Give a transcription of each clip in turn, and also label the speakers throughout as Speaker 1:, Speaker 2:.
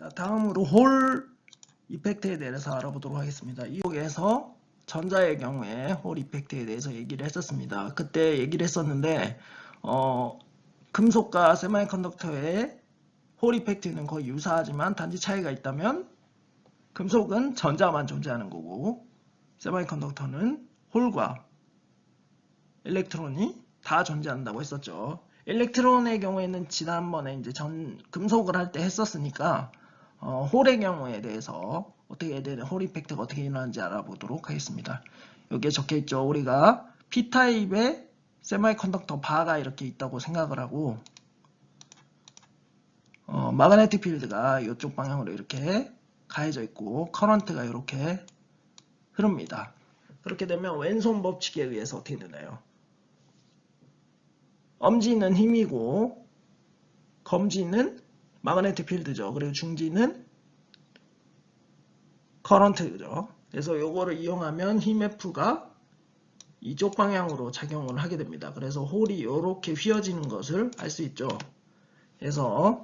Speaker 1: 자, 다음으로 홀 이펙트에 대해서 알아보도록 하겠습니다. 이쪽에서 전자의 경우에 홀 이펙트에 대해서 얘기를 했었습니다. 그때 얘기를 했었는데 금속과 세미컨덕터의 홀 이펙트는 거의 유사하지만 단지 차이가 있다면 금속은 전자만 존재하는 거고 세미컨덕터는 홀과 일렉트론이 다 존재한다고 했었죠. 일렉트론의 경우에는 지난번에 이제 금속을 할 때 했었으니까 홀의 경우에 대해서 어떻게 해야 되는 홀 이펙트가 어떻게 일어나는지 알아보도록 하겠습니다. 여기에 적혀 있죠. 우리가 P타입의 세미컨덕터 바가 이렇게 있다고 생각을 하고 마그네틱 필드가 이쪽 방향으로 이렇게 가해져 있고 커런트가 이렇게 흐릅니다. 그렇게 되면 왼손 법칙에 의해서 어떻게 되나요? 엄지는 힘이고 검지는 마그네틱 필드죠. 그리고 중지는 커런트죠. 그래서 요거를 이용하면 힘 F가 이쪽 방향으로 작용을 하게 됩니다. 그래서 홀이 이렇게 휘어지는 것을 알 수 있죠. 그래서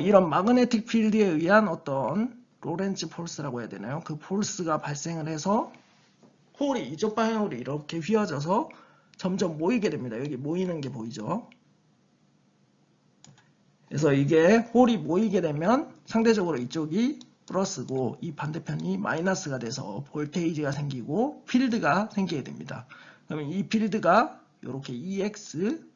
Speaker 1: 이런 마그네틱 필드에 의한 어떤 로렌츠 폴스라고 해야 되나요? 그 폴스가 발생을 해서 홀이 이쪽 방향으로 이렇게 휘어져서 점점 모이게 됩니다. 여기 모이는 게 보이죠? 그래서 이게 홀이 모이게 되면 상대적으로 이쪽이 플러스고 이 반대편이 마이너스가 돼서 볼테이지가 생기고 필드가 생기게 됩니다. 그러면 이 필드가 이렇게 EX,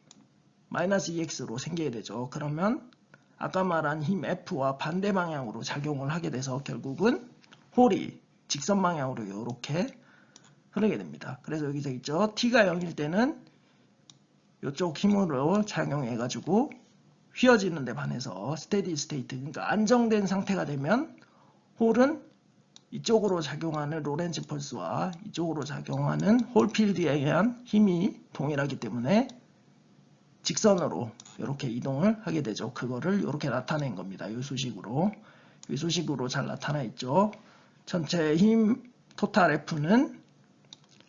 Speaker 1: 마이너스 EX로 생기게 되죠. 그러면 아까 말한 힘 F와 반대 방향으로 작용을 하게 돼서 결국은 홀이 직선 방향으로 이렇게 흐르게 됩니다. 그래서 여기 돼 있죠. T가 0일 때는 이쪽 힘으로 작용해가지고 휘어지는 데 반해서 스테디 스테이트, 그러니까 안정된 상태가 되면 홀은 이쪽으로 작용하는 로렌츠 펄스와 이쪽으로 작용하는 홀 필드에 의한 힘이 동일하기 때문에 직선으로 이렇게 이동을 하게 되죠. 그거를 이렇게 나타낸 겁니다. 이 수식으로. 이 수식으로 잘 나타나 있죠. 전체 힘 토탈 F는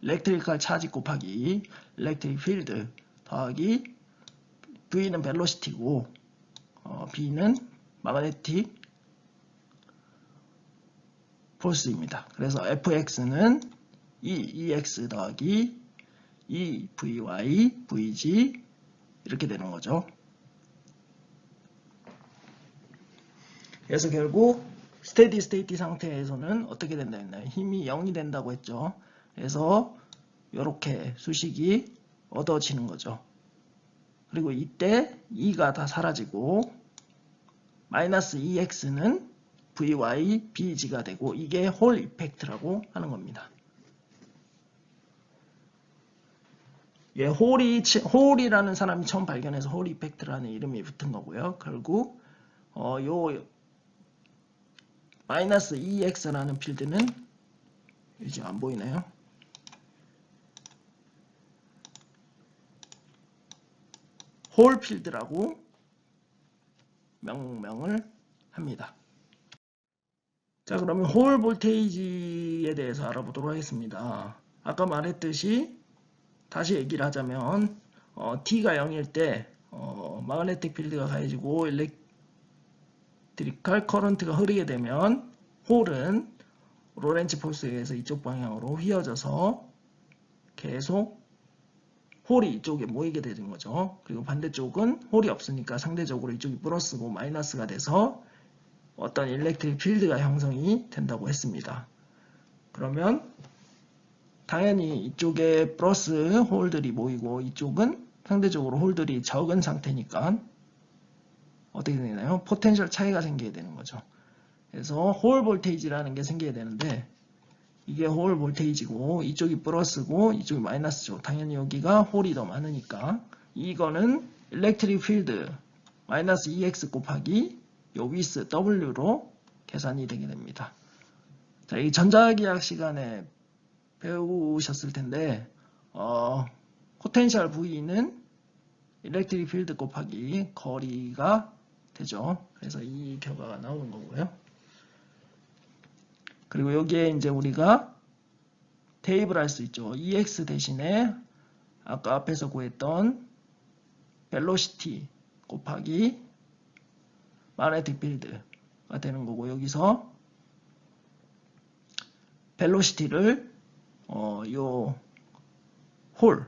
Speaker 1: 일렉트리컬 차지 곱하기 일렉트릭 필드 더하기 V는 벨로시티고 B는 마그네틱 폴스입니다. 그래서 fx는 EX 더하기 EVY, VG 이렇게 되는 거죠. 그래서 결국 스테디 스테이트 상태에서는 어떻게 된다 했나요? 힘이 0이 된다고 했죠. 그래서 이렇게 수식이 얻어지는 거죠. 그리고 이때 E가 다 사라지고 마이너스 EX는 VY, BG가 되고 이게 홀 이펙트라고 하는 겁니다. 예, 홀이라는 사람이 처음 발견해서 홀 이펙트라는 이름이 붙은 거고요. 결국 요 마이너스 EX라는 필드는 지금 안 보이나요? 홀 필드라고 명명을 합니다. 자, 그러면 홀 볼테이지에 대해서 알아보도록 하겠습니다. 아까 말했듯이 다시 얘기를 하자면 T가 0일 때 마그네틱 필드가 가해지고 일렉트리컬 커런트가 흐르게 되면 홀은 로렌츠 폴스에 의해서 이쪽 방향으로 휘어져서 계속 홀이 이쪽에 모이게 되는 거죠. 그리고 반대쪽은 홀이 없으니까 상대적으로 이쪽이 플러스고 마이너스가 돼서 어떤 일렉트릭 필드가 형성이 된다고 했습니다. 그러면 당연히 이쪽에 플러스 홀들이 모이고 이쪽은 상대적으로 홀들이 적은 상태니까 어떻게 되나요? 포텐셜 차이가 생기게 되는 거죠. 그래서 홀 볼테이지라는 게 생기게 되는데 이게 홀 볼테이지고 이쪽이 플러스고 이쪽이 마이너스죠. 당연히 여기가 홀이 더 많으니까 이거는 일렉트릭 필드 마이너스 EX 곱하기 요 위스 W로 계산이 되게 됩니다. 자, 이 전자기학 시간에 배우셨을 텐데 포텐셜 V는 일렉트릭 필드 곱하기 거리가 되죠. 그래서 이 결과가 나오는 거고요. 그리고 여기에 이제 우리가 대입을 할 수 있죠. EX 대신에 아까 앞에서 구했던 벨로시티 곱하기 마그네틱 필드가 되는 거고, 여기서 벨로시티를 요 홀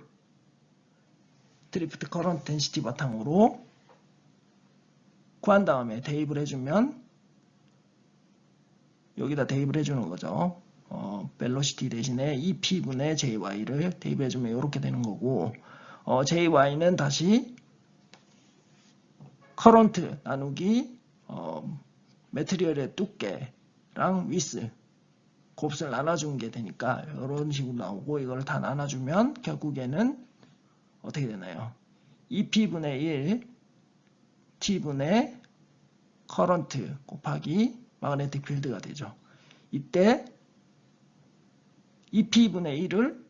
Speaker 1: 드리프트 커런트 덴시티 바탕으로 구한 다음에 대입을 해주면, 여기다 대입을 해주는 거죠. 벨로시티 대신에 EP분의 JY를 대입해주면 이렇게 되는 거고, JY는 다시 커런트 나누기 매트리얼의 두께랑 위스 곱슬 나눠주는 게 되니까 이런 식으로 나오고, 이걸 다 나눠주면 결국에는 어떻게 되나요? EP분의 1 T분의 커런트 곱하기 마그네틱 필드가 되죠. 이때 EP분의 1을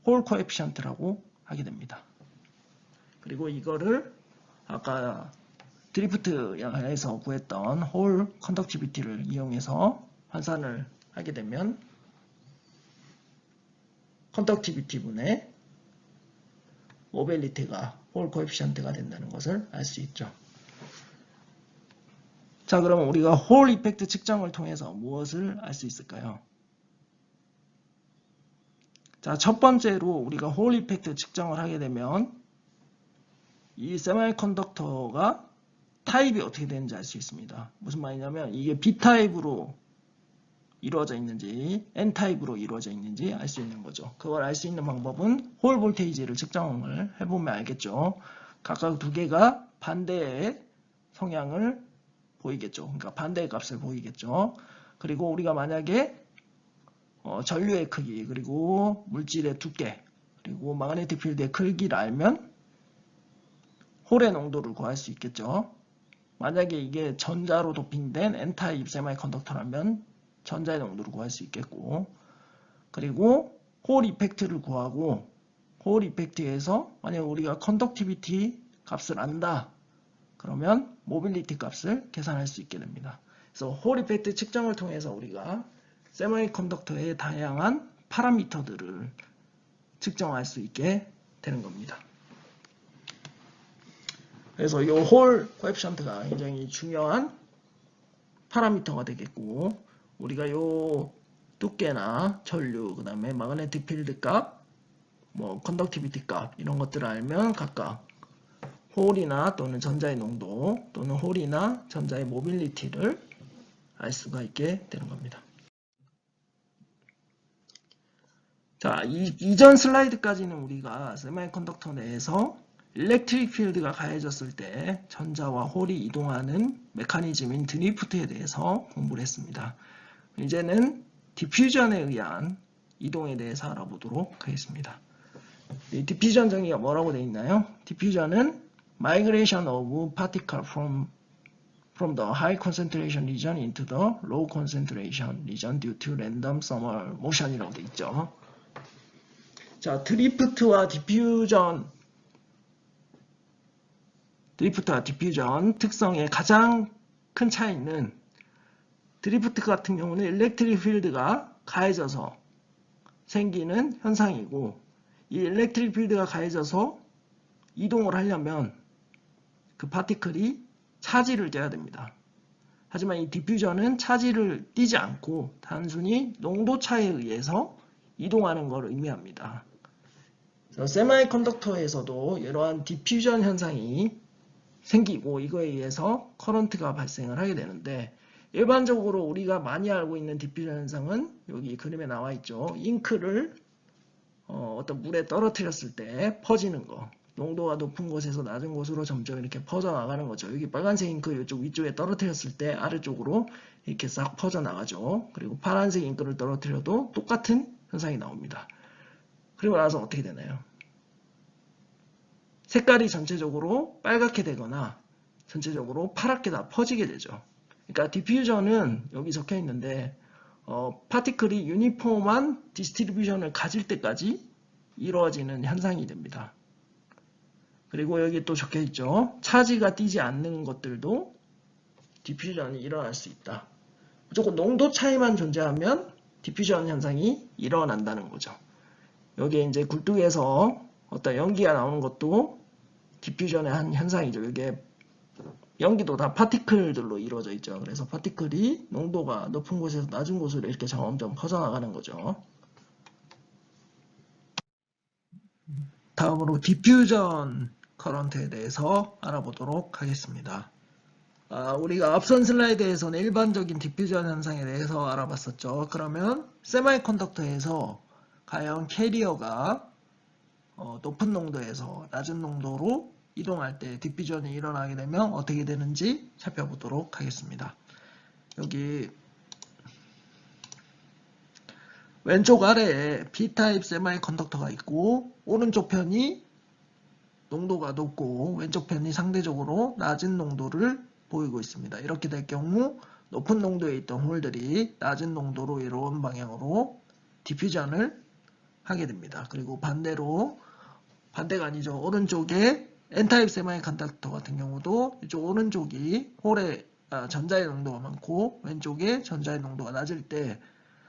Speaker 1: 홀 코에피션트라고 하게 됩니다. 그리고 이거를 아까 드리프트에서 구했던 홀 컨덕티비티를 이용해서 환산을 하게 되면 컨덕티비티분의 모빌리티가 홀 코에피션트가 된다는 것을 알 수 있죠. 자, 그러면 우리가 홀 이펙트 측정을 통해서 무엇을 알 수 있을까요? 자, 첫 번째로 우리가 홀 이펙트 측정을 하게 되면 이 세미컨덕터가 타입이 어떻게 되는지 알 수 있습니다. 무슨 말이냐면 이게 B타입으로 이루어져 있는지 N타입으로 이루어져 있는지 알 수 있는 거죠. 그걸 알 수 있는 방법은 홀 볼테이지를 측정을 해보면 알겠죠. 각각 두 개가 반대의 성향을 보이겠죠. 그러니까 반대의 값을 보이겠죠. 그리고 우리가 만약에 전류의 크기, 그리고 물질의 두께, 그리고 마그네틱 필드의 크기를 알면 홀의 농도를 구할 수 있겠죠. 만약에 이게 전자로 도핑된 N타입 세미컨덕터라면 전자의 농도를 구할 수 있겠고, 그리고 홀 이펙트를 구하고, 홀 이펙트에서 만약 우리가 컨덕티비티 값을 안다 그러면 모빌리티 값을 계산할 수 있게 됩니다. 그래서 홀 이펙트 측정을 통해서 우리가 세미컨덕터의 다양한 파라미터들을 측정할 수 있게 되는 겁니다. 그래서 이 홀 코에피션트가 굉장히 중요한 파라미터가 되겠고, 우리가 이 두께나 전류, 그 다음에 마그네틱 필드 값, 컨덕티비티 값 이런 것들을 알면 각각 홀이나 또는 전자의 농도 또는 홀이나 전자의 모빌리티를 알 수가 있게 되는 겁니다. 자, 이전 슬라이드까지는 우리가 세미컨덕터 내에서 일렉트릭 필드가 가해졌을 때 전자와 홀이 이동하는 메커니즘인 드리프트에 대해서 공부를 했습니다. 이제는 디퓨전에 의한 이동에 대해서 알아보도록 하겠습니다. 이 디퓨전 정의가 뭐라고 되어 있나요? 디퓨전은 migration of particle from the high concentration region into the low concentration region due to random thermal motion이라고 되어 있죠. 자, 드리프트와 디퓨전 특성의 가장 큰 차이는, 드리프트 같은 경우는 일렉트릭 필드가 가해져서 생기는 현상이고, 이 일렉트릭 필드가 가해져서 이동을 하려면 그 파티클이 차지를 떼야 됩니다. 하지만 이 디퓨전은 차지를 띄지 않고 단순히 농도 차에 의해서 이동하는 걸 의미합니다. 세미컨덕터에서도 이러한 디퓨전 현상이 생기고 이거에 의해서 커런트가 발생을 하게 되는데, 일반적으로 우리가 많이 알고 있는 디퓨전 현상은 여기 그림에 나와 있죠. 잉크를 어떤 물에 떨어뜨렸을 때 퍼지는 거, 농도가 높은 곳에서 낮은 곳으로 점점 이렇게 퍼져나가는 거죠. 여기 빨간색 잉크 이쪽 위쪽에 떨어뜨렸을 때 아래쪽으로 이렇게 싹 퍼져나가죠. 그리고 파란색 잉크를 떨어뜨려도 똑같은 현상이 나옵니다. 그리고 나서 어떻게 되나요? 색깔이 전체적으로 빨갛게 되거나 전체적으로 파랗게 다 퍼지게 되죠. 그러니까 디퓨전은 여기 적혀 있는데 파티클이 유니폼한 디스트리뷰션을 가질 때까지 이루어지는 현상이 됩니다. 그리고 여기 또 적혀 있죠. 차지가 띄지 않는 것들도 디퓨전이 일어날 수 있다. 무조건 농도 차이만 존재하면 디퓨전 현상이 일어난다는 거죠. 여기에 이제 굴뚝에서 어떤 연기가 나오는 것도 디퓨전의 한 현상이죠. 이게 연기도 다 파티클들로 이루어져 있죠. 그래서 파티클이 농도가 높은 곳에서 낮은 곳으로 이렇게 점점 퍼져나가는 거죠. 다음으로 디퓨전 커런트에 대해서 알아보도록 하겠습니다. 우리가 앞선 슬라이드에서는 일반적인 디퓨전 현상에 대해서 알아봤었죠. 그러면 세마이컨덕터에서 과연 캐리어가 높은 농도에서 낮은 농도로 이동할 때 디퓨전이 일어나게 되면 어떻게 되는지 살펴보도록 하겠습니다. 여기 왼쪽 아래에 P타입 세마이컨덕터가 있고 오른쪽 편이 농도가 높고 왼쪽 편이 상대적으로 낮은 농도를 보이고 있습니다. 이렇게 될 경우 높은 농도에 있던 홀들이 낮은 농도로 이런 방향으로 디퓨전을 하게 됩니다. 그리고 반대로 반대가 아니죠. 오른쪽에 N타입 세마이컨덕터 같은 경우도 이쪽 오른쪽이 홀에 전자의 농도가 많고 왼쪽에 전자의 농도가 낮을 때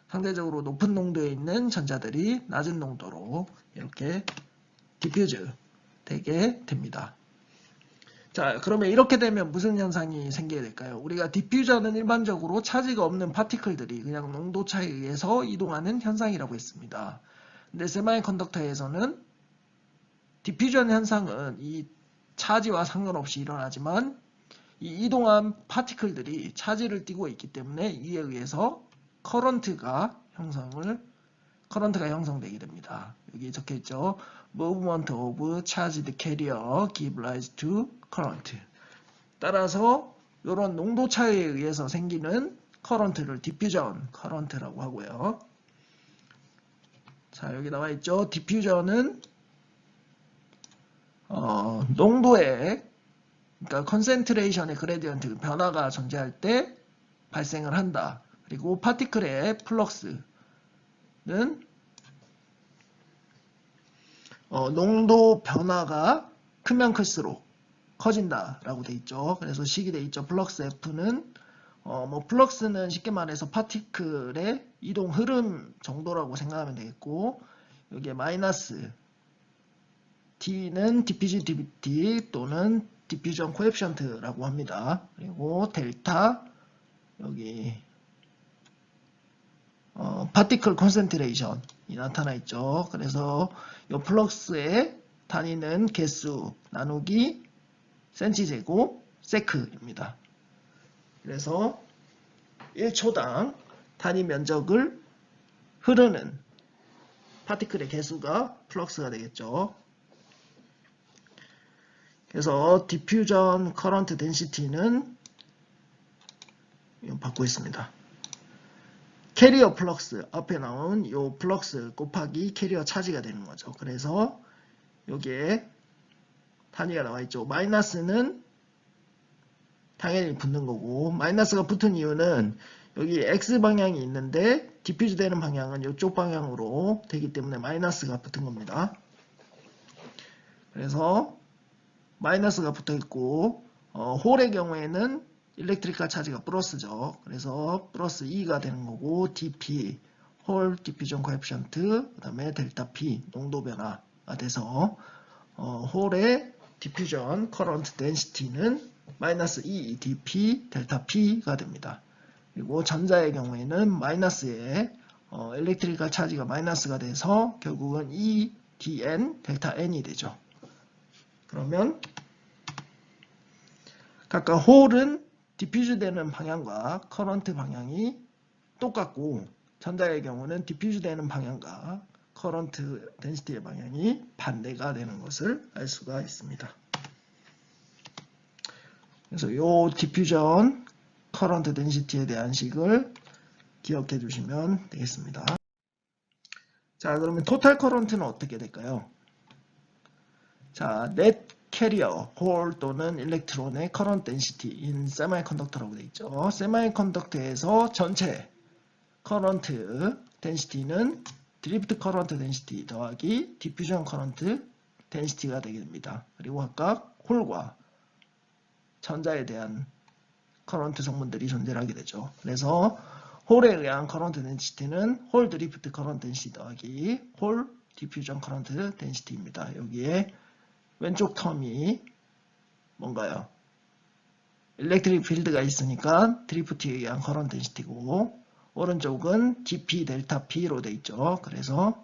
Speaker 1: 상대적으로 높은 농도에 있는 전자들이 낮은 농도로 이렇게 디퓨즈 되게 됩니다. 자, 그러면 이렇게 되면 무슨 현상이 생기게 될까요? 우리가 디퓨저는 일반적으로 차지가 없는 파티클들이 그냥 농도 차에 의해서 이동하는 현상이라고 했습니다. 근데 세마이컨덕터에서는 디퓨전 현상은 이 차지와 상관없이 일어나지만 이 이동한 파티클들이 차지를 띠고 있기 때문에 이에 의해서 커런트가 형성되게 됩니다. 여기 적혀 있죠. Movement of charged carrier give rise to current. 따라서 이런 농도 차이에 의해서 생기는 커런트를 디퓨전 커런트라고 하고요. 자, 여기 나와 있죠. 디퓨전은 농도의 그러니까 컨센트레이션의 그레디언트 변화가 존재할 때 발생을 한다. 그리고 파티클의 플럭스는 농도 변화가 크면 클수록 커진다라고 돼 있죠. 그래서 식이 돼 있죠. 플럭스 F는 플럭스는 쉽게 말해서 파티클의 이동 흐름 정도라고 생각하면 되겠고 여기에 마이너스 T는 디퓨지비티 또는 디퓨전 코에피션트라고 합니다. 그리고 델타 여기 파티클 콘센트레이션이 나타나 있죠. 그래서 이 플럭스의 다니는 개수 나누기 센치제곱 세크입니다. 그래서 1초당 단위 면적을 흐르는 파티클의 개수가 플럭스가 되겠죠. 그래서 디퓨전 커런트 덴시티는 받고 있습니다. 캐리어 플럭스 앞에 나온 이 플럭스 곱하기 캐리어 차지가 되는 거죠. 그래서 여기에 단위가 나와 있죠. 마이너스는 당연히 붙는 거고 마이너스가 붙은 이유는 여기 X 방향이 있는데 디퓨즈 되는 방향은 이쪽 방향으로 되기 때문에 마이너스가 붙은 겁니다. 그래서 마이너스가 붙어 있고 홀의 경우에는 일렉트리컬 차지가 플러스죠. 그래서 플러스 2가 되는 거고 dp 홀 디퓨전 코에피션트 그 다음에 델타 p 농도 변화가 돼서 홀의 디퓨전 커런트 덴시티는 마이너스 2 dp 델타 p가 됩니다. 그리고 전자의 경우에는 마이너스에 일렉트리컬 차지가 마이너스가 돼서 결국은 2 dn 델타 n이 되죠. 그러면 각각 홀은 디퓨즈 되는 방향과 커런트 방향이 똑같고 전자의 경우는 디퓨즈 되는 방향과 커런트 덴시티의 방향이 반대가 되는 것을 알 수가 있습니다. 그래서 이 디퓨전 커런트 덴시티에 대한 식을 기억해 두시면 되겠습니다. 자, 그러면 토탈 커런트는 어떻게 될까요? 자, 넷 캐리어, 홀 또는 일렉트론의 커런트 덴시티 in 세마이컨덕터라고 되어 있죠. 세마이컨덕터에서 전체 커런트 덴시티는 드리프트 커런트 덴시티 더하기 디퓨전 커런트 덴시티가 되게 됩니다. 그리고 각각 홀과 전자에 대한 커런트 성분들이 존재하게 되죠. 그래서 홀에 의한 커런트 덴시티는 홀 드리프트 커런트 덴시티 더하기 홀 디퓨전 커런트 덴시티입니다. 여기에 왼쪽 텀이 뭔가요? 일렉트릭 필드가 있으니까 드리프트에 의한 커런트 덴시티고, 오른쪽은 dp 델타 p로 돼 있죠. 그래서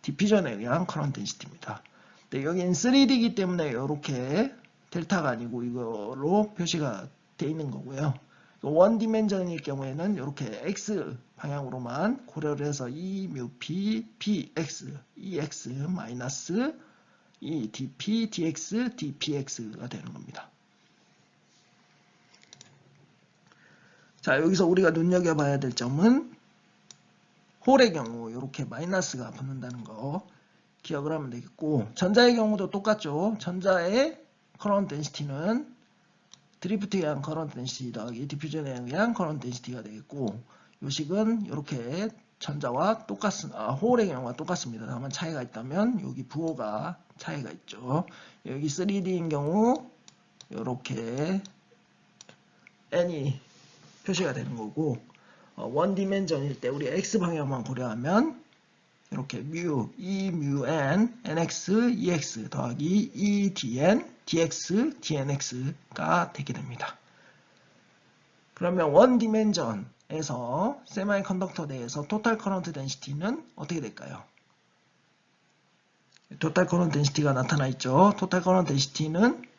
Speaker 1: 디퓨전에 의한 커런트 덴시티입니다. 근데 여기는 3D이기 때문에 이렇게 델타가 아니고 이거로 표시가 돼 있는 거고요. 원 디멘전일 경우에는 이렇게 x 방향으로만 고려를 해서 E 뮤 p px ex 마이너스 이 dp dx dpx가 되는 겁니다. 자, 여기서 우리가 눈여겨봐야 될 점은 홀의 경우 이렇게 마이너스가 붙는다는 거 기억을 하면 되겠고, 전자의 경우도 똑같죠. 전자의 커런트 덴시티는 드리프트에 의한 커런트 덴시티 더하기 디퓨전에 의한 커런트 덴시티가 되겠고, 요식은 이렇게 전자와 홀의 경우와 똑같습니다. 다만 차이가 있다면 여기 부호가 차이가 있죠. 여기 3D인 경우 이렇게 n이 표시가 되는 거고, 원 디멘전일 때 우리 x 방향만 고려하면 이렇게 e 뮤 n nx ex 더하기 e dn dx dnx가 되게 됩니다. 그러면 원 디멘전에서 세미컨덕터 내에서 토탈 커런트 덴시티는 어떻게 될까요? 토탈 커런트 덴시티가 나타나 있죠. 토탈 커런트 덴시티는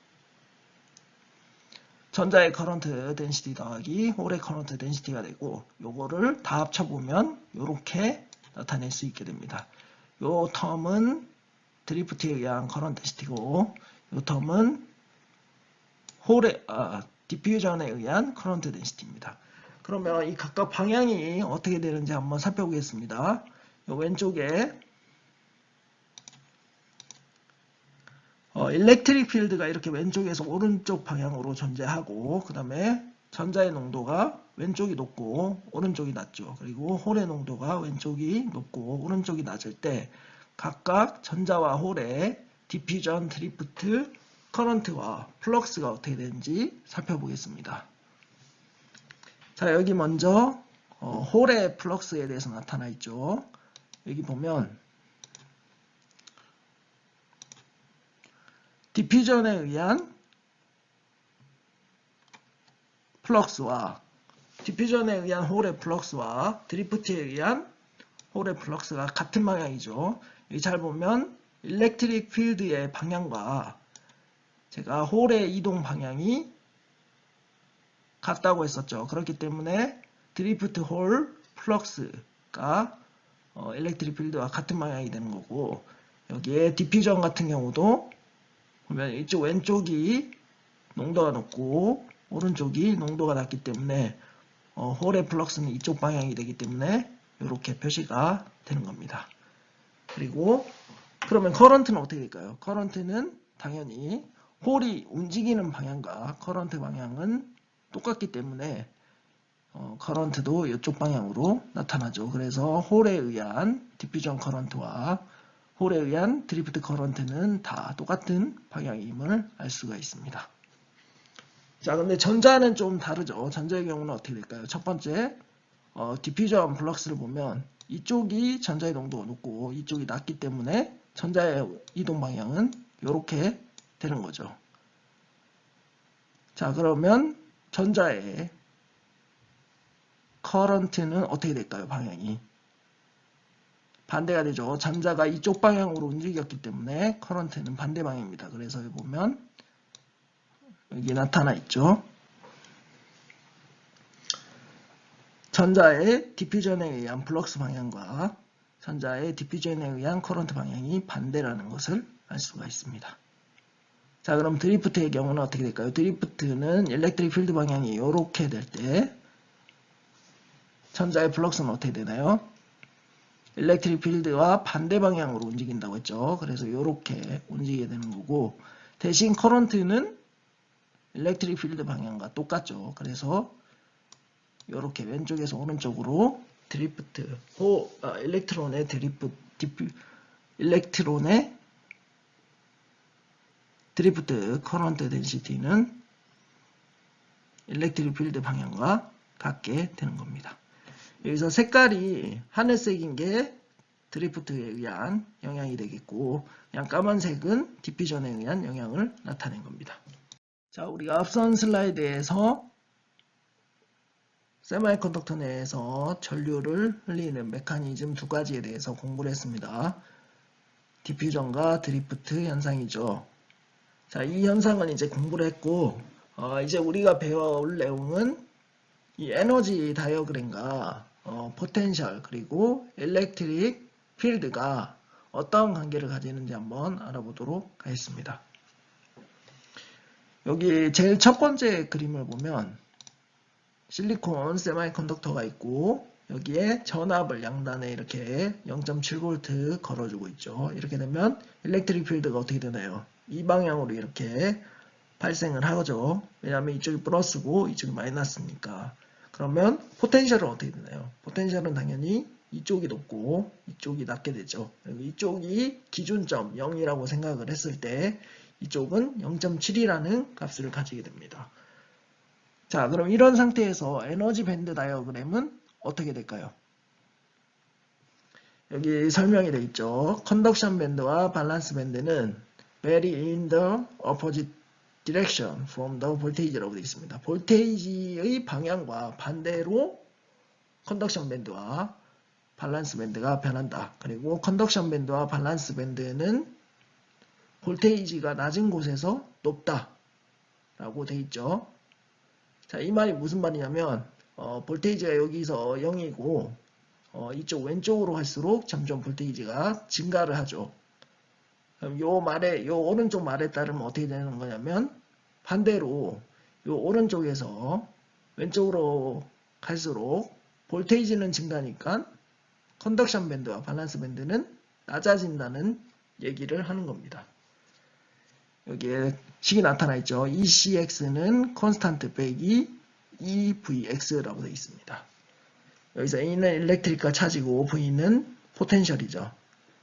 Speaker 1: 전자의 커런트 덴시티 더하기 홀의 커런트 덴시티가 되고, 요거를 다 합쳐보면 이렇게 나타낼 수 있게 됩니다. 요 텀은 드리프트에 의한 커런트 덴시티고, 요 텀은 디퓨전에 의한 커런트 덴시티입니다. 그러면 이 각각 방향이 어떻게 되는지 한번 살펴보겠습니다. 요 왼쪽에 일렉트릭 필드가 이렇게 왼쪽에서 오른쪽 방향으로 존재하고, 그 다음에 전자의 농도가 왼쪽이 높고 오른쪽이 낮죠. 그리고 홀의 농도가 왼쪽이 높고 오른쪽이 낮을 때 각각 전자와 홀의 디퓨전, 드리프트, 커런트와 플럭스가 어떻게 되는지 살펴보겠습니다. 자, 여기 먼저 홀의 플럭스에 대해서 나타나 있죠. 여기 보면 디퓨전에 의한 플럭스와 디퓨전에 의한 홀의 플럭스와 드리프트에 의한 홀의 플럭스가 같은 방향이죠. 여기 잘 보면 일렉트릭 필드의 방향과 제가 홀의 이동 방향이 같다고 했었죠. 그렇기 때문에 드리프트 홀 플럭스가 일렉트릭 필드와 같은 방향이 되는 거고, 여기에 디퓨전 같은 경우도 보면 이쪽 왼쪽이 농도가 높고 오른쪽이 농도가 낮기 때문에 홀의 플럭스는 이쪽 방향이 되기 때문에 이렇게 표시가 되는 겁니다. 그리고 그러면 커런트는 어떻게 될까요? 커런트는 당연히 홀이 움직이는 방향과 커런트 방향은 똑같기 때문에 커런트도 이쪽 방향으로 나타나죠. 그래서 홀에 의한 디퓨전 커런트와 홀에 의한 드리프트 커런트는 다 똑같은 방향임을 알 수가 있습니다. 자, 근데 전자는 좀 다르죠. 전자의 경우는 어떻게 될까요? 첫 번째, 디퓨전 플럭스를 보면 이쪽이 전자의 농도가 높고 이쪽이 낮기 때문에 전자의 이동 방향은 이렇게 되는 거죠. 자, 그러면 전자의 커런트는 어떻게 될까요? 방향이 반대가 되죠. 전자가 이쪽 방향으로 움직였기 때문에 커런트는 반대 방향입니다. 그래서 여기 보면 여기 나타나 있죠. 전자의 디퓨전에 의한 플럭스 방향과 전자의 디퓨전에 의한 커런트 방향이 반대라는 것을 알 수가 있습니다. 자, 그럼 드리프트의 경우는 어떻게 될까요? 드리프트는 일렉트릭 필드 방향이 이렇게 될 때 전자의 플럭스는 어떻게 되나요? 일렉트릭 필드와 반대 방향으로 움직인다고 했죠. 그래서 이렇게 움직이게 되는 거고, 대신 커런트는 일렉트릭 필드 방향과 똑같죠. 그래서 이렇게 왼쪽에서 오른쪽으로 드리프트, 일렉트론의 드리프트 커런트 덴시티는 일렉트릭 필드 방향과 같게 되는 겁니다. 여기서 색깔이 하늘색인 게 드리프트에 의한 영향이 되겠고, 그냥 까만색은 디퓨전에 의한 영향을 나타낸 겁니다. 자, 우리가 앞선 슬라이드에서 세미컨덕터 내에서 전류를 흘리는 메커니즘 두 가지에 대해서 공부를 했습니다. 디퓨전과 드리프트 현상이죠. 자, 이 현상은 이제 공부를 했고, 이제 우리가 배워올 내용은 이 에너지 다이어그램과 포텐셜 그리고 일렉트릭 필드가 어떤 관계를 가지는지 한번 알아보도록 하겠습니다. 여기 제일 첫 번째 그림을 보면 실리콘 세미컨덕터가 있고 여기에 전압을 양단에 이렇게 0.7V 걸어주고 있죠. 이렇게 되면 일렉트릭 필드가 어떻게 되나요? 이 방향으로 이렇게 발생을 하죠. 왜냐하면 이쪽이 플러스고 이쪽이 마이너스니까. 그러면 포텐셜은 어떻게 되나요? 포텐셜은 당연히 이쪽이 높고 이쪽이 낮게 되죠. 이쪽이 기준점 0이라고 생각을 했을 때 이쪽은 0.7이라는 값을 가지게 됩니다. 자, 그럼 이런 상태에서 에너지 밴드 다이어그램은 어떻게 될까요? 여기 설명이 되어 있죠. 컨덕션 밴드와 밸런스 밴드는 vary in the opposite direction from the voltage라고 되어 있습니다. 볼테이지의 방향과 반대로 컨덕션 밴드와 밸런스 밴드가 변한다. 그리고 컨덕션 밴드와 밸런스 밴드는 볼테이지가 낮은 곳에서 높다 라고 되어 있죠. 자, 이 말이 무슨 말이냐면 볼테이지가 여기서 0이고 이쪽 왼쪽으로 갈수록 점점 볼테이지가 증가를 하죠. 그럼 요 오른쪽 말에 따르면 어떻게 되는 거냐면 반대로 요 오른쪽에서 왼쪽으로 갈수록 볼테이지는 증가니까 컨덕션 밴드와 밸런스 밴드는 낮아진다는 얘기를 하는 겁니다. 여기에 식이 나타나 있죠. ECX는 콘스탄트 빼기 EVX라고 되어 있습니다. 여기서 A는 일렉트릭과 차지고 V는 포텐셜이죠.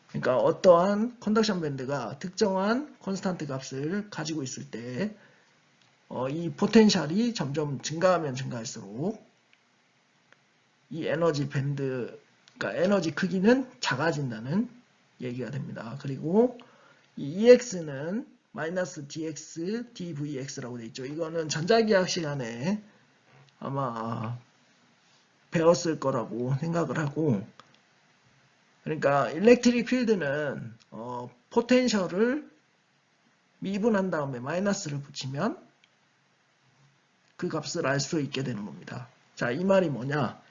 Speaker 1: 그러니까 어떠한 컨덕션 밴드가 특정한 콘스탄트 값을 가지고 있을 때 이 포텐셜이 점점 증가하면 증가할수록 이 에너지 밴드, 그러니까 에너지 크기는 작아진다는 얘기가 됩니다. 그리고 이 EX는 마이너스 dx, dvx라고 되어 있죠. 이거는 전자기학 시간에 아마 배웠을 거라고 생각을 하고, 그러니까 일렉트릭 필드는 포텐셜을 미분한 다음에 마이너스를 붙이면 그 값을 알 수 있게 되는 겁니다. 자, 이 말이 뭐냐?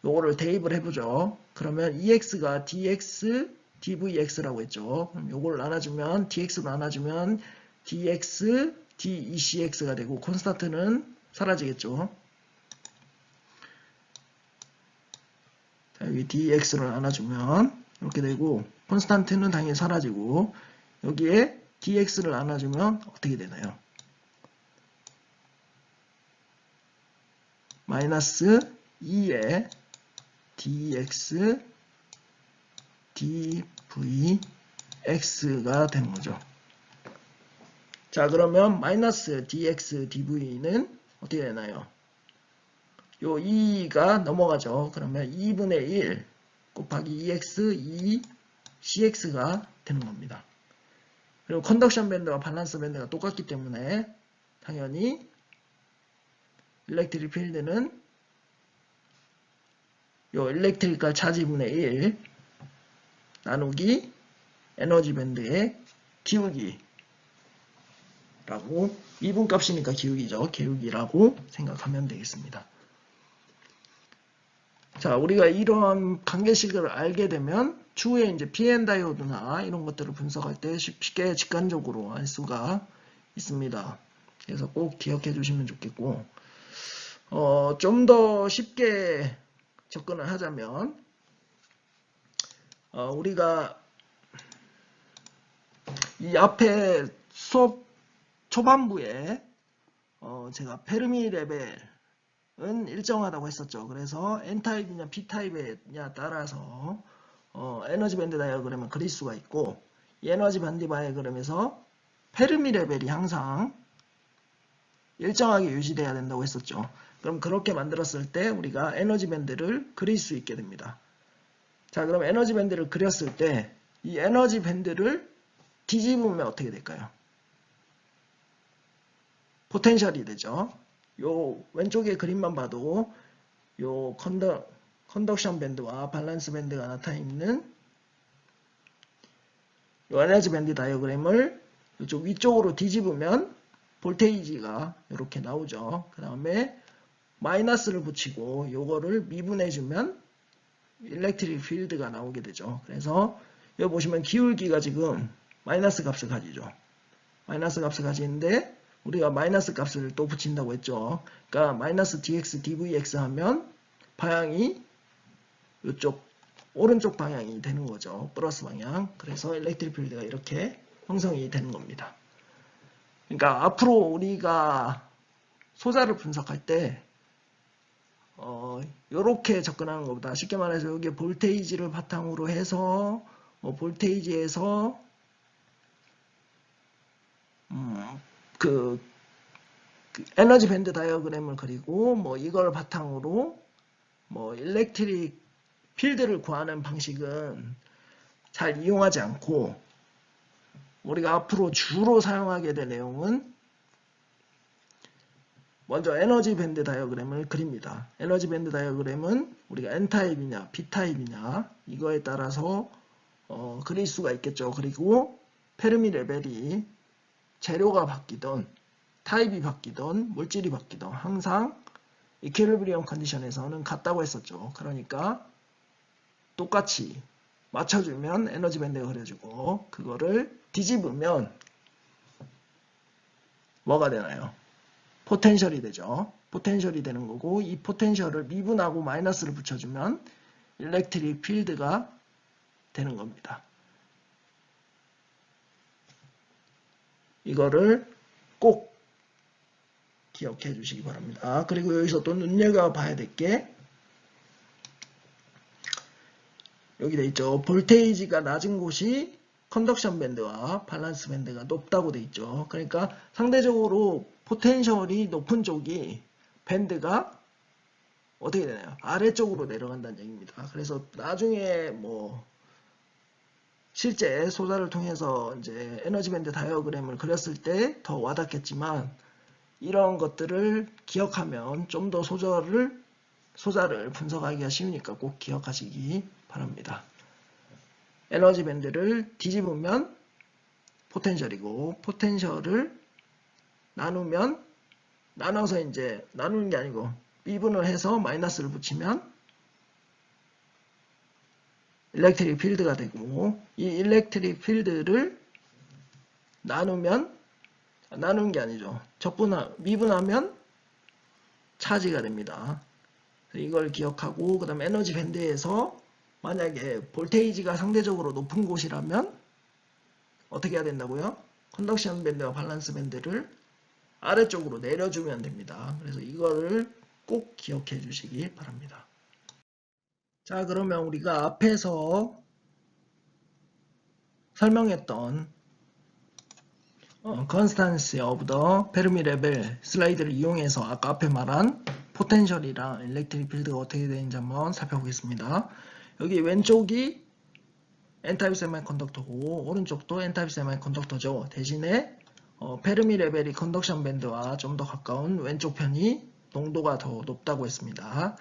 Speaker 1: 요거를 대입을 해보죠. 그러면 EX가 dx, dvx라고 했죠. 그럼 요걸 나눠주면 dx로 나눠주면 dx, decx가 되고 콘스탄트는 사라지겠죠. 자, 여기 dx로 나눠주면 이렇게 되고 콘스탄트는 당연히 사라지고 여기에 dx를 나눠주면 어떻게 되나요? 마이너스 2에 dx, dvx가 되는 거죠. 자, 그러면 마이너스 dx, dv는 어떻게 되나요? 요 2가 넘어가죠. 그러면 2분의 1 곱하기 2x, 2cx가 되는 겁니다. 그리고 컨덕션 밴드와 밸런스 밴드가 똑같기 때문에 당연히 일렉트릭 필드는 요 일렉트리컬 차지분의 1 나누기 에너지 밴드의 기울기 라고 미분값이니까 기울기죠. 기울기라고 생각하면 되겠습니다. 자, 우리가 이런 관계식을 알게 되면 추후에 이제 PN 다이오드나 이런 것들을 분석할 때 쉽게 직관적으로 알 수가 있습니다. 그래서 꼭 기억해 주시면 좋겠고, 좀 더 쉽게 접근을 하자면, 우리가 이 앞에 수업 초반부에 제가 페르미 레벨은 일정하다고 했었죠. 그래서 N타입이냐 P타입이냐 따라서 에너지 밴드 다이어그램을 그릴 수가 있고, 이 에너지 밴드 다이어그램에서 페르미 레벨이 항상 일정하게 유지돼야 된다고 했었죠. 그럼 그렇게 만들었을 때 우리가 에너지 밴드를 그릴 수 있게 됩니다. 자, 그럼 에너지 밴드를 그렸을 때 이 에너지 밴드를 뒤집으면 어떻게 될까요? 포텐셜이 되죠. 요 왼쪽의 그림만 봐도 요 컨덕션 밴드와 밸런스 밴드가 나타나 있는 요 에너지 밴드 다이어그램을 이쪽 위쪽으로 뒤집으면 볼테이지가 이렇게 나오죠. 그 다음에 마이너스를 붙이고 요거를 미분해주면 일렉트릭 필드가 나오게 되죠. 그래서 여기 보시면 기울기가 지금 마이너스 값을 가지죠. 마이너스 값을 가지는데 우리가 마이너스 값을 또 붙인다고 했죠. 그러니까 마이너스 dx dvx 하면 방향이 이쪽 오른쪽 방향이 되는 거죠. 플러스 방향. 그래서 일렉트릭 필드가 이렇게 형성이 되는 겁니다. 그러니까 앞으로 우리가 소자를 분석할 때 이렇게 접근하는 것보다 쉽게 말해서 여기 볼테이지를 바탕으로 해서 볼테이지에서 그 에너지 밴드 다이어그램을 그리고 뭐 이걸 바탕으로 뭐 일렉트릭 필드를 구하는 방식은 잘 이용하지 않고 우리가 앞으로 주로 사용하게 될 내용은 먼저 에너지 밴드 다이어그램을 그립니다. 에너지 밴드 다이어그램은 우리가 N타입이냐 P타입이냐 이거에 따라서 그릴 수가 있겠죠. 그리고 페르미 레벨이 재료가 바뀌던 타입이 바뀌던 물질이 바뀌던 항상 이퀄리브리엄 컨디션에서는 같다고 했었죠. 그러니까 똑같이 맞춰주면 에너지 밴드가 그려지고 그거를 뒤집으면 뭐가 되나요? 포텐셜이 되죠. 포텐셜이 되는 거고 이 포텐셜을 미분하고 마이너스를 붙여주면 일렉트릭 필드가 되는 겁니다. 이거를 꼭 기억해 주시기 바랍니다. 그리고 여기서 또 눈여겨봐야 될 게 여기 돼 있죠. 볼테이지가 낮은 곳이 컨덕션 밴드와 밸런스 밴드가 높다고 돼 있죠. 그러니까 상대적으로 포텐셜이 높은 쪽이 밴드가 어떻게 되나요? 아래쪽으로 내려간다는 얘기입니다. 그래서 나중에 뭐 실제 소자를 통해서 이제 에너지 밴드 다이어그램을 그렸을 때 더 와닿겠지만 이런 것들을 기억하면 좀 더 소자를 분석하기가 쉬우니까 꼭 기억하시기 바랍니다. 에너지 밴드를 뒤집으면 포텐셜이고 포텐셜을 나누면 나눠서 이제 나누는 게 아니고 미분을 해서 마이너스를 붙이면 일렉트릭 필드가 되고 이 일렉트릭 필드를 나누는 게 아니죠. 미분하면 차지가 됩니다. 이걸 기억하고 그 다음에 에너지 밴드에서 만약에 볼테이지가 상대적으로 높은 곳이라면 어떻게 해야 된다고요? 컨덕션 밴드와 밸런스 밴드를 아래쪽으로 내려주면 됩니다. 그래서 이거를 꼭 기억해 주시기 바랍니다. 자, 그러면 우리가 앞에서 설명했던 constants of the Fermi level 슬라이드를 이용해서 아까 앞에 말한 포텐셜이랑 일렉트릭 필드가 어떻게 되는지 한번 살펴보겠습니다. 여기 왼쪽이 N타입 세미컨덕터고 오른쪽도 N타입 세미컨덕터죠. 대신에 페르미 레벨이 컨덕션 밴드와 좀 더 가까운 왼쪽 편이 농도가 더 높다고 했습니다.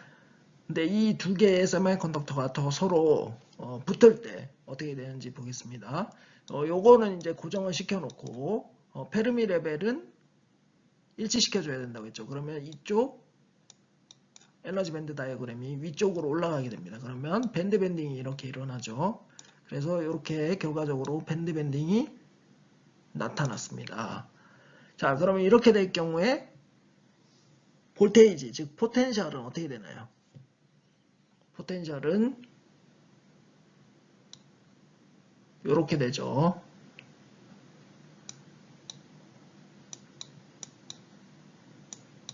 Speaker 1: 근데 이 두 개의 세미컨덕터가 더 서로 붙을 때 어떻게 되는지 보겠습니다. 요거는 이제 고정을 시켜놓고 페르미 레벨은 일치시켜줘야 된다고 했죠. 그러면 이쪽 에너지 밴드 다이어그램이 위쪽으로 올라가게 됩니다. 그러면 밴드 밴딩이 이렇게 일어나죠. 그래서 이렇게 결과적으로 밴드 밴딩이 나타났습니다. 자, 그러면 이렇게 될 경우에 볼테이지, 즉 포텐셜은 어떻게 되나요? 포텐셜은 이렇게 되죠.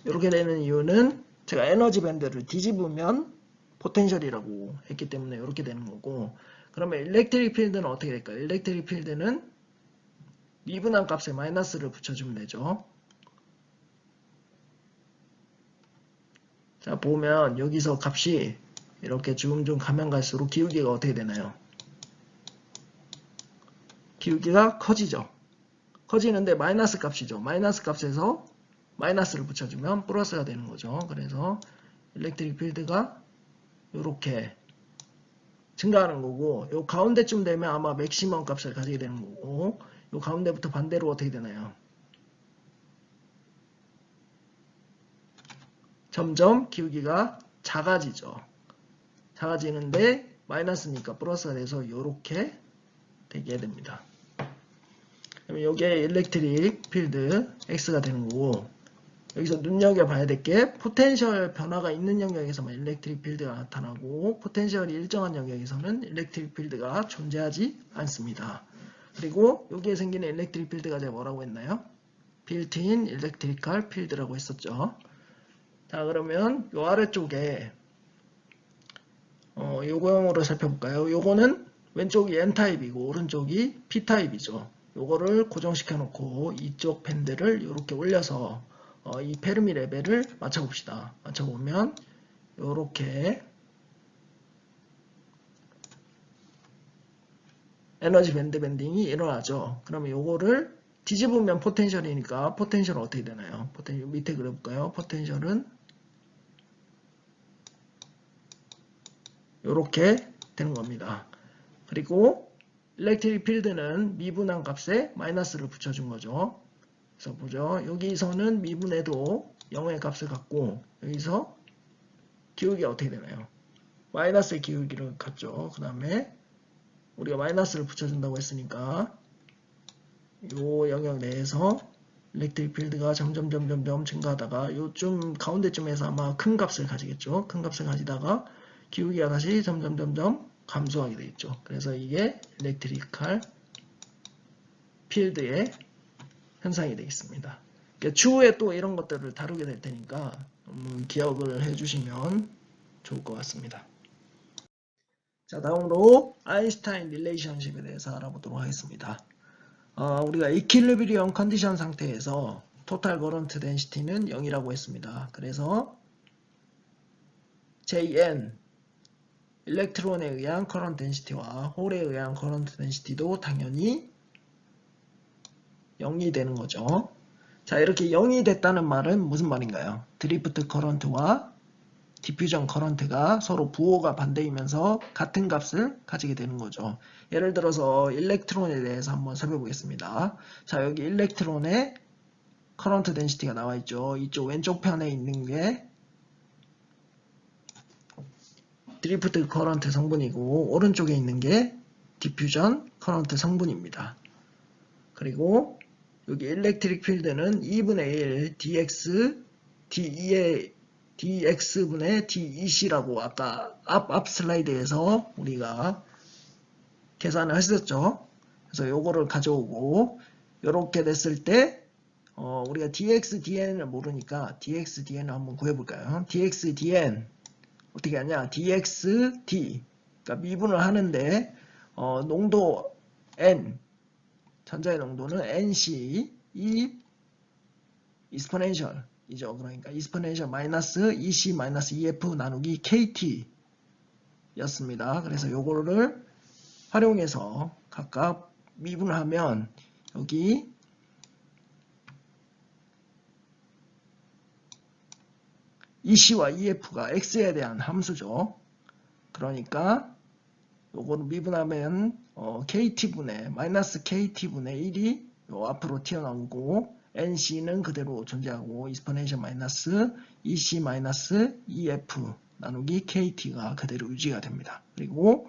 Speaker 1: 이렇게 되는 이유는 제가 에너지 밴드를 뒤집으면 포텐셜이라고 했기 때문에 이렇게 되는 거고, 그러면 일렉트릭 필드는 어떻게 될까요? 일렉트릭 필드는 미분한 값에 마이너스를 붙여주면 되죠. 자, 보면 여기서 값이 이렇게 좀 가면 갈수록 기울기가 어떻게 되나요? 기울기가 커지죠. 커지는데 마이너스 값이죠. 마이너스 값에서 마이너스를 붙여주면 플러스가 되는 거죠. 그래서 일렉트릭 필드가 이렇게 증가하는 거고, 요 가운데쯤 되면 아마 맥시멈 값을 가지게 되는 거고, 요 가운데부터 반대로 어떻게 되나요? 점점 기울기가 작아지죠. 작아지는데 마이너스니까 플러스가 돼서 이렇게 되게 됩니다. 그러면 이게 일렉트릭 필드 X가 되는 거고, 여기서 눈여겨봐야 될 게 포텐셜 변화가 있는 영역에서만 일렉트릭 필드가 나타나고 포텐셜이 일정한 영역에서는 일렉트릭 필드가 존재하지 않습니다. 그리고 여기에 생기는 일렉트릭 필드가 제가 뭐라고 했나요? 빌트인 일렉트리컬 필드라고 했었죠. 자, 그러면 요 아래쪽에 요거형으로 살펴볼까요? 요거는 왼쪽이 N타입이고 오른쪽이 P타입이죠. 요거를 고정시켜 놓고 이쪽 밴드를 이렇게 올려서 이 페르미 레벨을 맞춰봅시다. 맞춰보면 요렇게 에너지 밴드 밴딩이 일어나죠. 그러면 요거를 뒤집으면 포텐셜이니까 포텐셜은 어떻게 되나요? 포텐셜 밑에 그려볼까요? 포텐셜은 요렇게 되는 겁니다. 그리고 일렉트릭 필드는 미분한 값에 마이너스를 붙여준 거죠. 그래서 보죠. 여기서는 미분해도 0의 값을 갖고 여기서 기울기가 어떻게 되나요? 마이너스의 기울기를 갖죠. 그 다음에 우리가 마이너스를 붙여준다고 했으니까 요 영역 내에서 일렉트릭 필드가 점점 증가하다가 요쯤 가운데쯤에서 아마 큰 값을 가지겠죠. 큰 값을 가지다가 기울기가 다시 점점 감소하게 되겠죠. 그래서 이게 일렉트리컬 필드의 현상이 되겠습니다. 그러니까 추후에 또 이런 것들을 다루게 될 테니까 기억을 해주시면 좋을 것 같습니다. 자, 다음으로 아인슈타인 릴레이션십에 대해서 알아보도록 하겠습니다. 우리가 이퀄리브리엄 컨디션 상태에서 토탈 거런트 덴시티는 0이라고 했습니다. 그래서 JN 일렉트론에 의한 커런트 덴시티와 홀에 의한 커런트 덴시티도 당연히 0이 되는 거죠. 자, 이렇게 0이 됐다는 말은 무슨 말인가요? 드리프트 커런트와 디퓨전 커런트가 서로 부호가 반대이면서 같은 값을 가지게 되는 거죠. 예를 들어서 일렉트론에 대해서 한번 살펴보겠습니다. 자, 여기 일렉트론의 커런트 덴시티가 나와 있죠. 이쪽 왼쪽 편에 있는 게 드리프트 커런트 성분이고 오른쪽에 있는 게 디퓨전 커런트 성분입니다. 그리고 여기 일렉트릭 필드는 2분의 1 dx dE의 dx분의 dEc라고 아까 앞 슬라이드에서 우리가 계산을 했었죠. 그래서 요거를 가져오고 이렇게 됐을 때 우리가 dx dn을 모르니까 dx dn을 한번 구해볼까요? dx dn 어떻게 하냐? dxd 그러니까 미분을 하는데 농도 n 전자의 농도는 nc 이 익스포넨셜이죠. 그러니까 익스포넨셜 마이너스 ec 마이너스 ef 나누기 kt 였습니다. 그래서 요거를 활용해서 각각 미분을 하면 여기 EC와 EF가 X에 대한 함수죠. 그러니까 요거를 미분하면 KT분의 마이너스 KT분의 1이 요 앞으로 튀어나오고 NC는 그대로 존재하고 익스포넨셜 마이너스 EC 마이너스 EF 나누기 KT가 그대로 유지가 됩니다. 그리고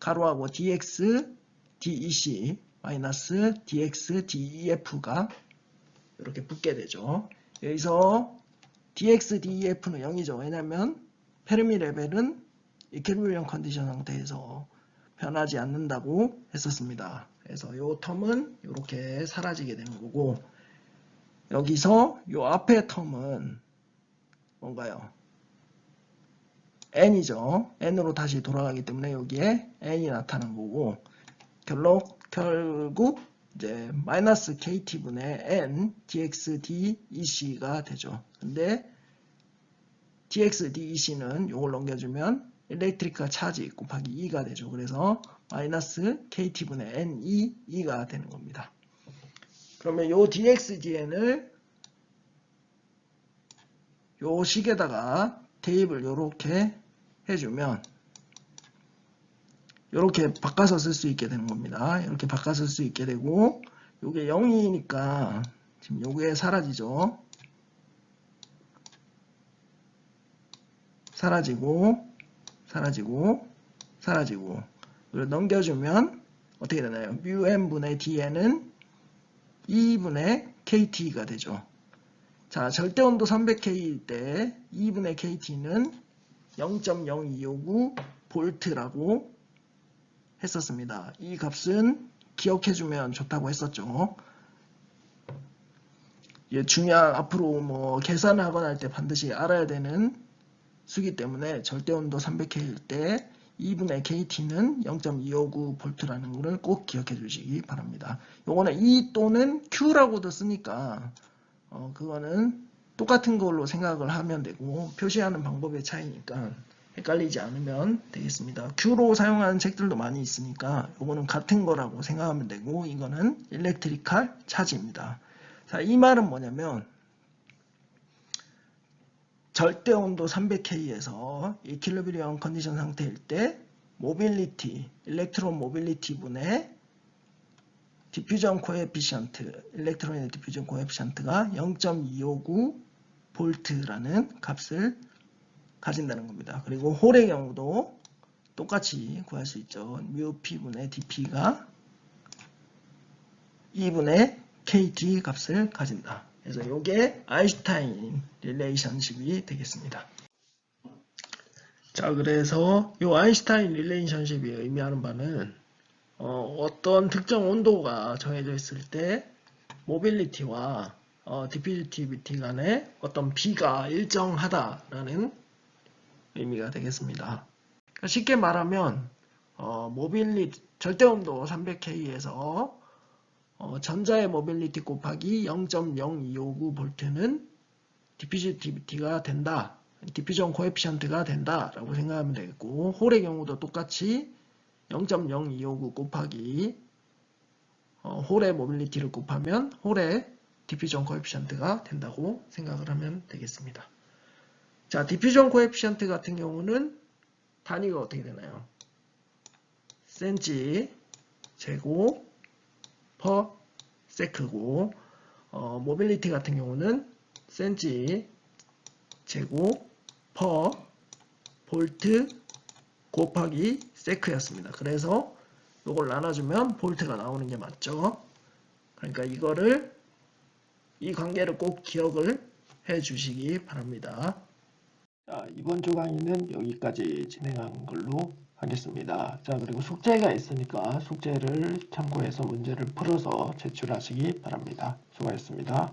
Speaker 1: 가로하고 DX DEC 마이너스 DX DEF가 이렇게 붙게 되죠. 여기서 dx, dEf는 0이죠. 왜냐하면 페르미 레벨은 이퀄리브리엄 컨디션 상태에서 변하지 않는다고 했었습니다. 그래서 이 텀은 이렇게 사라지게 되는 거고 여기서 이 앞에 텀은 뭔가요? n이죠. n으로 다시 돌아가기 때문에 여기에 n이 나타난 거고 결국 이제 마이너스 kt분의 n dx dec가 되죠. 근데 dx dec는 이걸 넘겨주면 일렉트리컬 차지 곱하기 2가 되죠. 그래서 마이너스 kt분의 n2가 되는 겁니다. 그러면 이 dx dn을 요 식에다가 대입을 요렇게 해주면 요렇게 바꿔서 쓸 수 있게 되는 겁니다. 이렇게 바꿔서 쓸 수 있게 되고 요게 0이니까 지금 요게 사라지죠. 사라지고 이걸 넘겨주면 어떻게 되나요? μm분의 dn은 2분의 kt가 되죠. 자, 절대온도 300K일 때 2분의 kt는 0.0259 볼트라고 했었습니다. 이 값은 기억해주면 좋다고 했었죠. 중요한 앞으로 뭐 계산을 하거나 할 때 반드시 알아야 되는 수기 때문에 절대온도 300K일 때 2분의 KT는 0.259 볼트라는 것을 꼭 기억해 주시기 바랍니다. 요거는 E 또는 Q라고도 쓰니까 그거는 똑같은 걸로 생각을 하면 되고 표시하는 방법의 차이니까 헷갈리지 않으면 되겠습니다. Q로 사용하는 책들도 많이 있으니까 요거는 같은 거라고 생각하면 되고 이거는 일렉트리컬 차지입니다. 자, 이 말은 뭐냐면 절대 온도 300K에서 이퀄리브리엄 컨디션 상태일 때 모빌리티, 일렉트론 모빌리티 분의 디퓨전 코에피션트, 일렉트론의 디퓨전 코에피션트가 0.259 볼트라는 값을 가진다는 겁니다. 그리고 홀의 경우도 똑같이 구할 수 있죠. μp분의 dp가 2분의 kt 값을 가진다. 그래서 이게 아인슈타인 릴레이션십이 되겠습니다. 자, 그래서 이 아인슈타인 릴레이션십이 의미하는 바는 어떤 특정 온도가 정해져 있을 때 모빌리티와 디퓨지티비티 간의 어떤 B가 일정하다라는 의미가 되겠습니다. 그러니까 쉽게 말하면 절대온도 300K에서 전자의 모빌리티 곱하기 0.0259 볼트는 디퓨지티비티가 된다. 디퓨전 코에피션트가 된다 라고 생각하면 되겠고 홀의 경우도 똑같이 0.0259 곱하기 홀의 모빌리티를 곱하면 홀의 디퓨전 코에피션트가 된다고 생각을 하면 되겠습니다. 자, 디퓨전 코에피션트 같은 경우는 단위가 어떻게 되나요? 센치 제곱 퍼 세크고 모빌리티 같은 경우는 센치 제곱 퍼 볼트 곱하기 세크였습니다. 그래서 이걸 나눠주면 볼트가 나오는 게 맞죠. 그러니까 이 관계를 꼭 기억을 해 주시기 바랍니다. 자, 이번 주 강의는 여기까지 진행한 걸로 하겠습니다. 자, 그리고 숙제가 있으니까 숙제를 참고해서 문제를 풀어서 제출하시기 바랍니다. 수고하셨습니다.